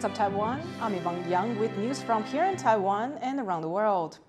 What's up, Taiwan? I'm Yvonne Young with news from here in Taiwan and around the world.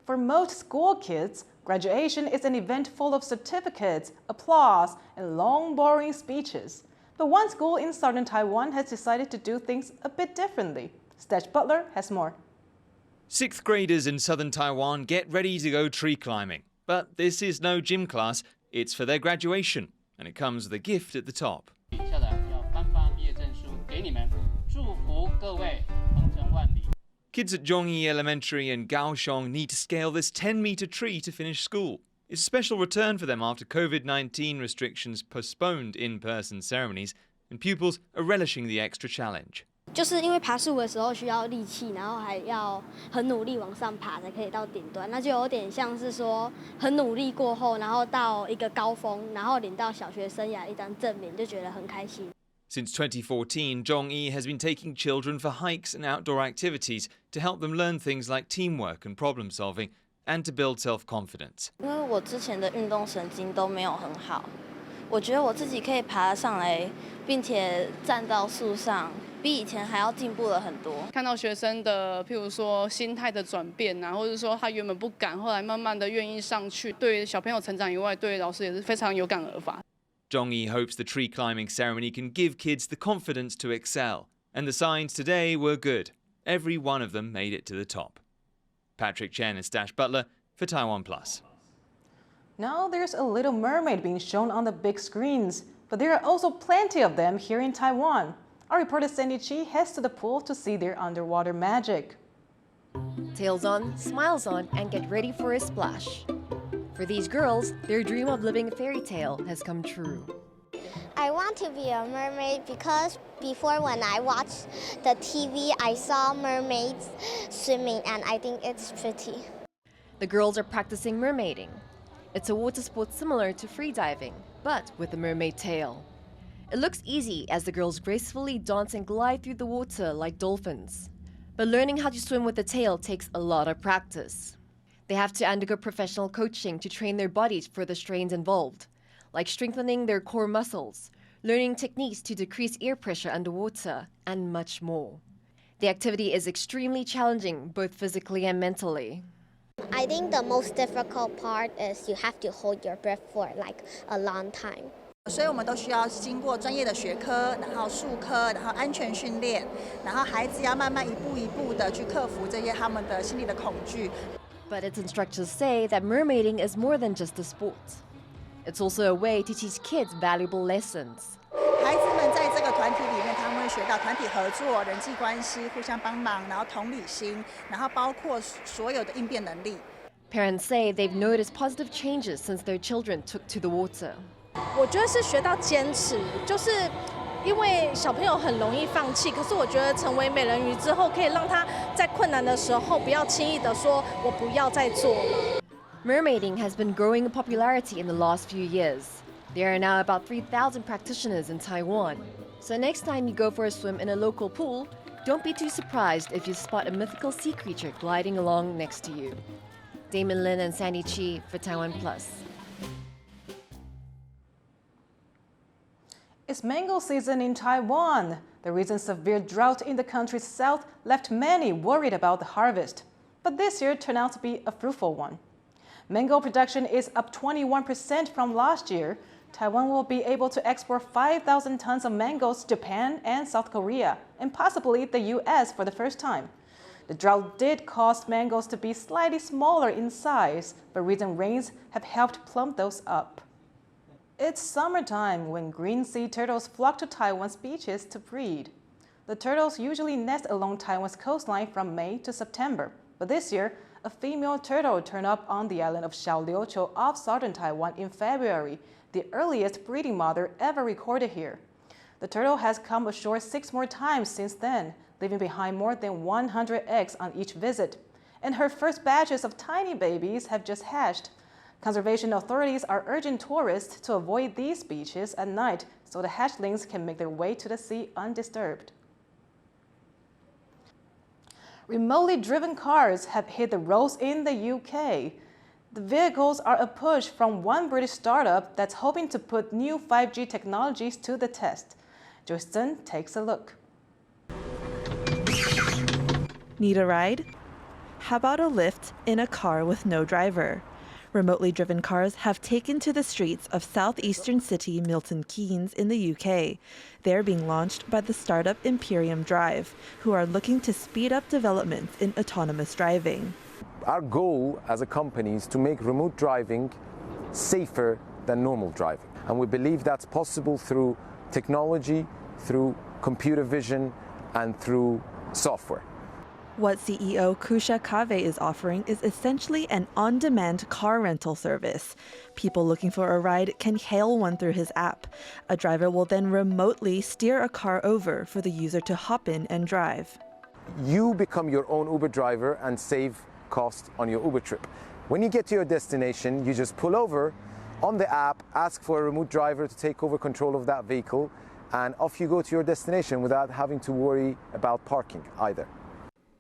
For most school kids, graduation is an event full of certificates, applause, and long, boring speeches. But one school in southern Taiwan has decided to do things a bit differently. Stash Butler has more. Sixth graders in southern Taiwan get ready to go tree climbing. But this is no gym class, it's for their graduation. And it comes with a gift at the top. Kids at Zhongyi Elementary and Kaohsiung need to scale this 10-meter tree to finish school. It's a special return for them after COVID-19 restrictions postponed in-person ceremonies, and pupils are relishing the extra challenge. 就是因为爬树的时候需要力气，然后还要很努力往上爬才可以到顶端，那就有点像是说很努力过后，然后到一个高峰，然后领到小学生涯一张证明，就觉得很开心。 Since 2014, Zhongyi has been taking children for hikes and outdoor activities to help them learn things like teamwork and problem solving and to build self-confidence. 因为我之前的运动神经都没有很好，我觉得我自己可以爬上来，并且站到树上，比以前还要进步了很多。看到学生的，譬如说心态的转变啊，或者说他原本不敢，后来慢慢的愿意上去，对小朋友成长以外，对老师也是非常有感而发。 Zhongyi hopes the tree climbing ceremony can give kids the confidence to excel. And the signs today were good. Every one of them made it to the top. Patrick Chen and Stash Butler for TaiwanPlus. Now there's a little mermaid being shown on the big screens, but there are also plenty of them here in Taiwan. Our reporter Sandy Chi heads to the pool to see their underwater magic. Tails on, smiles on, and get ready for a splash. For these girls, their dream of living a fairy tale has come true. I want to be a mermaid because before when I watched the TV, I saw mermaids swimming and I think it's pretty. The girls are practicing mermaiding. It's a water sport similar to freediving, but with a mermaid tail. It looks easy as the girls gracefully dance and glide through the water like dolphins. But learning how to swim with a tail takes a lot of practice. They have to undergo professional coaching to train their bodies for the strains involved, like strengthening their core muscles, learning techniques to decrease air pressure underwater, and much more. The activity is extremely challenging, both physically and mentally. I think the most difficult part is you have to hold your breath for like a long time. 所以我们都需要经过专业的学科，然后术科，然后安全训练，然后孩子要慢慢一步一步的去克服这些他们的心理的恐惧。 But its instructors say that mermaiding is more than just a sport. It's also a way to teach kids valuable lessons. 孩子们在这个团体里面，他们会学到团体合作、人际关系、互相帮忙，然后同理心，然后包括所有的应变能力。 Parents say they've noticed positive changes since their children took to the water. 我觉得是学到坚持，就是因为小朋友很容易放弃，可是我觉得成为美人鱼之后，可以让他在困难的时候不要轻易的说我不要再做了。 Mermaiding has been growing in popularity in the last few years. There are now about 3,000 practitioners in Taiwan. So next time you go for a swim in a local pool, don't be too surprised if you spot a mythical sea creature gliding along next to you. Damon Lin and Sandy Chi for TaiwanPlus. It's mango season in Taiwan. The recent severe drought in the country's south left many worried about the harvest. But this year turned out to be a fruitful one. Mango production is up 21% from last year. Taiwan will be able to export 5,000 tons of mangoes to Japan and South Korea, and possibly the US for the first time. The drought did cause mangoes to be slightly smaller in size, but recent rains have helped plump those up. It's summertime when green sea turtles flock to Taiwan's beaches to breed. The turtles usually nest along Taiwan's coastline from May to September, but this year, a female turtle turned up on the island of Xiaoliuqiu off southern Taiwan in February, the earliest breeding mother ever recorded here. The turtle has come ashore 6 more times since then, leaving behind more than 100 eggs on each visit. And her first batches of tiny babies have just hatched. Conservation authorities are urging tourists to avoid these beaches at night so the hatchlings can make their way to the sea undisturbed. Remotely driven cars have hit the roads in the UK. The vehicles are a push from one British startup that's hoping to put new 5G technologies to the test. Joyce Sun takes a look. Need a ride? How about a lift in a car with no driver? Remotely driven cars have taken to the streets of southeastern city Milton Keynes in the UK. They're being launched by the startup Imperium Drive, who are looking to speed up developments in autonomous driving. Our goal as a company is to make remote driving safer than normal driving. And we believe that's possible through technology, through computer vision, and through software. What CEO Kusha Kave is offering is essentially an on-demand car rental service. People looking for a ride can hail one through his app. A driver will then remotely steer a car over for the user to hop in and drive. You become your own Uber driver and save cost on your Uber trip. When you get to your destination, you just pull over on the app, ask for a remote driver to take over control of that vehicle, and off you go to your destination without having to worry about parking either.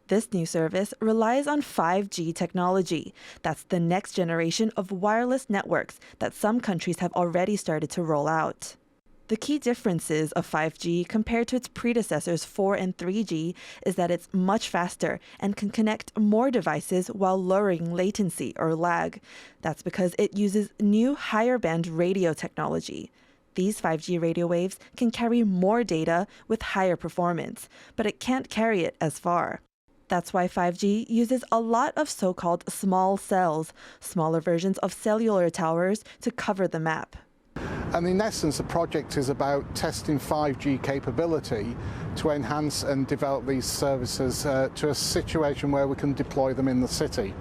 This new service relies on 5G technology. That's the next generation of wireless networks that some countries have already started to roll out. The key differences of 5G compared to its predecessors 4 and 3G is that it's much faster and can connect more devices while lowering latency or lag. That's because it uses new higher band radio technology. These 5G radio waves can carry more data with higher performance, but it can't carry it as far. That's why 5G uses a lot of so-called small cells, smaller versions of cellular towers, to cover the map. And in essence, the project is about testing 5G capability to enhance and develop these services to a situation where we can deploy them in the city.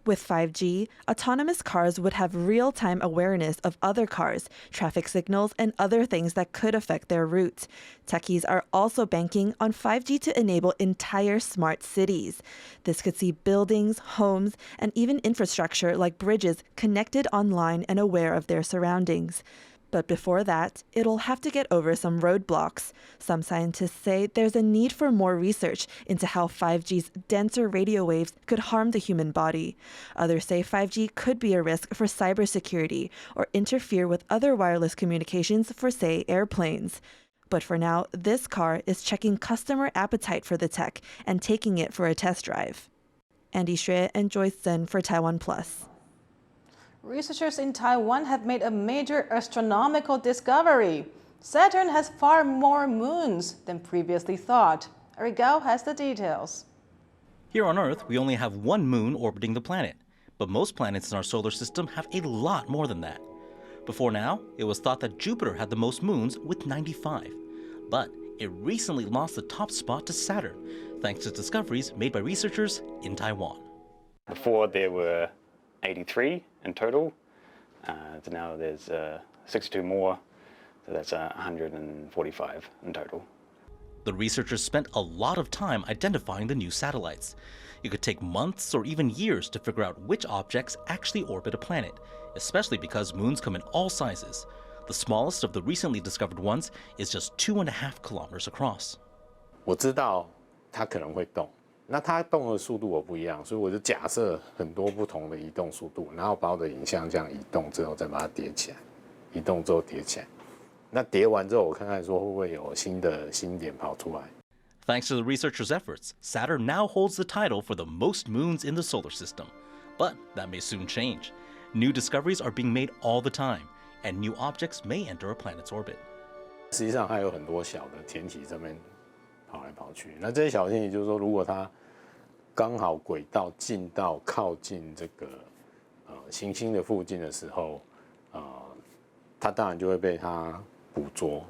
With 5G, autonomous cars would have real-time awareness of other cars, traffic signals, and other things that could affect their route. Techies are also banking on 5G to enable entire smart cities. This could see buildings, homes, and even infrastructure like bridges connected online and aware of their surroundings. But before that, it'll have to get over some roadblocks. Some scientists say there's a need for more research into how 5G's denser radio waves could harm the human body. Others say 5G could be a risk for cybersecurity or interfere with other wireless communications for, say, airplanes. But for now, this car is checking customer appetite for the tech and taking it for a test drive. Andy Xue and Joyce Zhen for TaiwanPlus. Researchers in Taiwan have made a major astronomical discovery. Saturn has far more moons than previously thought. Eric Gao has the details. Here on Earth, we only have one moon orbiting the planet, but most planets in our solar system have a lot more than that. Before now, it was thought that Jupiter had the most moons with 95, but it recently lost the top spot to Saturn, thanks to discoveries made by researchers in Taiwan. Before there were 83 in total, so now there's 62 more, so that's 145 in total. The researchers spent a lot of time identifying the new satellites. It could take months or even years to figure out which objects actually orbit a planet, especially because moons come in all sizes. The smallest of the recently discovered ones is just 2.5 kilometers across. 我知道它可能会动。那它动的速度我不一样，所以我就假设很多不同的移动速度，然后把我的影像这样移动之后再把它叠起来，移动之后叠起来。那叠完之后，我看看说会不会有新的星点跑出来。Thanks to the researchers' efforts, Saturn now holds the title for the most moons in the solar system. But that may soon change. New discoveries are being made all the time, and new objects may enter a planet's orbit. 实际上还有很多小的天体这边跑来跑去。那这些小天体就是说，如果它刚好轨道近到靠近这个行星的附近的时候，它当然就会被它捕捉。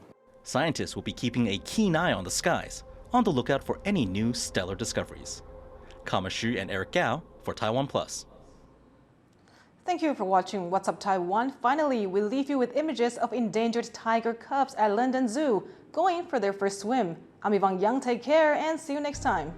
Scientists will be keeping a keen eye on the skies, on the lookout for any new stellar discoveries. Kama Xu and Eric Gao for TaiwanPlus. Thank you for watching What's Up Taiwan. Finally, we leave you with images of endangered tiger cubs at London Zoo going for their first swim. I'm Yvonne Young. Take care and see you next time.